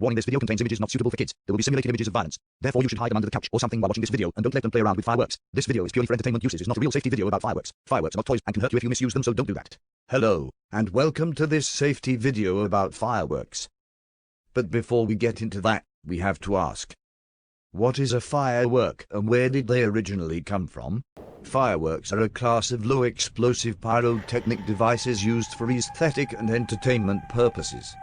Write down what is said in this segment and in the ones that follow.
Warning: this video contains images not suitable for kids. There will be simulated images of violence. Therefore, you should hide them under the couch or something while watching this video and don't let them play around with fireworks. This video is purely for entertainment uses. It's not a real safety video about fireworks. Fireworks are not toys and can hurt you if you misuse them, so don't do that. Hello, and welcome to this safety video about fireworks. But before we get into that, we have to ask, what is a firework and where did they originally come from? Fireworks are a class of low-explosive pyrotechnic devices used for aesthetic and entertainment purposes.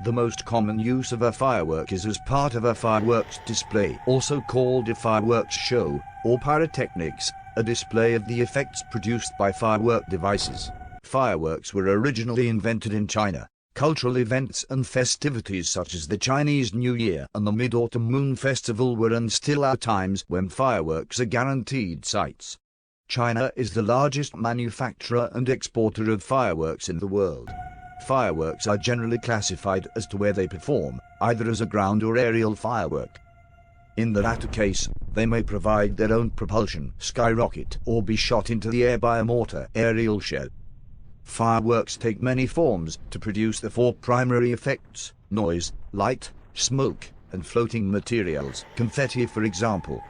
The most common use of a firework is as part of a fireworks display, also called a fireworks show, or pyrotechnics, a display of the effects produced by firework devices. Fireworks were originally invented in China. Cultural events and festivities such as the Chinese New Year and the Mid-Autumn Moon Festival were and still are times when fireworks are guaranteed sights. China is the largest manufacturer and exporter of fireworks in the world. Fireworks are generally classified as to where they perform, either as a ground or aerial firework. In the latter case, they may provide their own propulsion, skyrocket, or be shot into the air by a mortar aerial shell. Fireworks take many forms to produce the four primary effects: noise, light, smoke, and floating materials, confetti for example.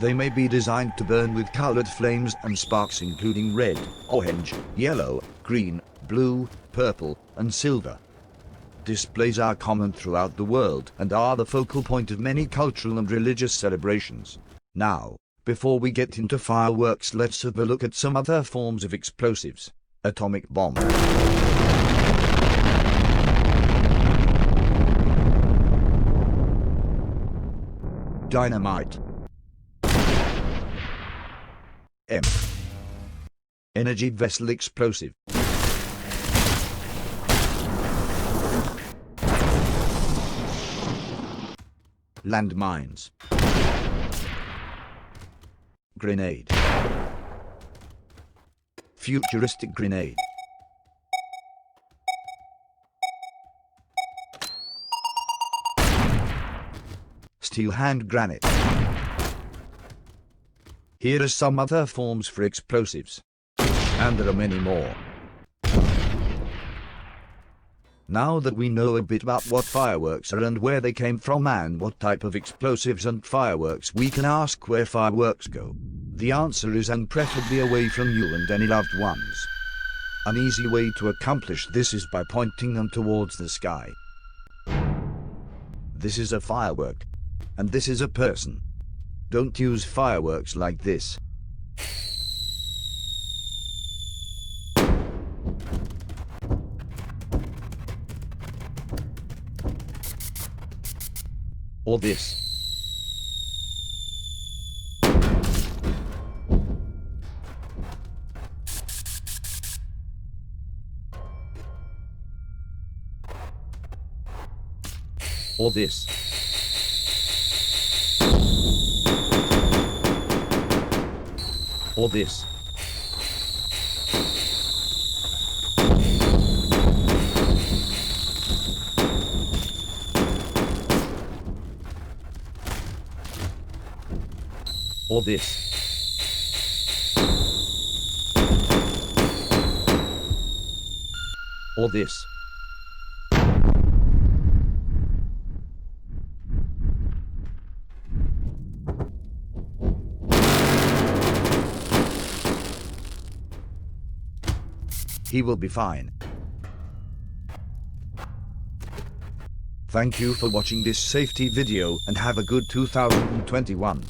They may be designed to burn with colored flames and sparks including red, orange, yellow, green, blue, purple, and silver. Displays are common throughout the world and are the focal point of many cultural and religious celebrations. Now, before we get into fireworks, let's have a look at some other forms of explosives. Atomic bomb. Dynamite. Energy vessel explosive. Landmines. Grenade. Futuristic grenade. Steel hand granite. Here are some other forms for explosives. And there are many more. Now that we know a bit about what fireworks are and where they came from and what type of explosives and fireworks, we can ask where fireworks go. The answer is and preferably away from you and any loved ones. An easy way to accomplish this is by pointing them towards the sky. This is a firework. And this is a person. Don't use fireworks like this. Or this. Or this. Or this. Or this. Or this. He will be fine. Thank you for watching this safety video and have a good 2021.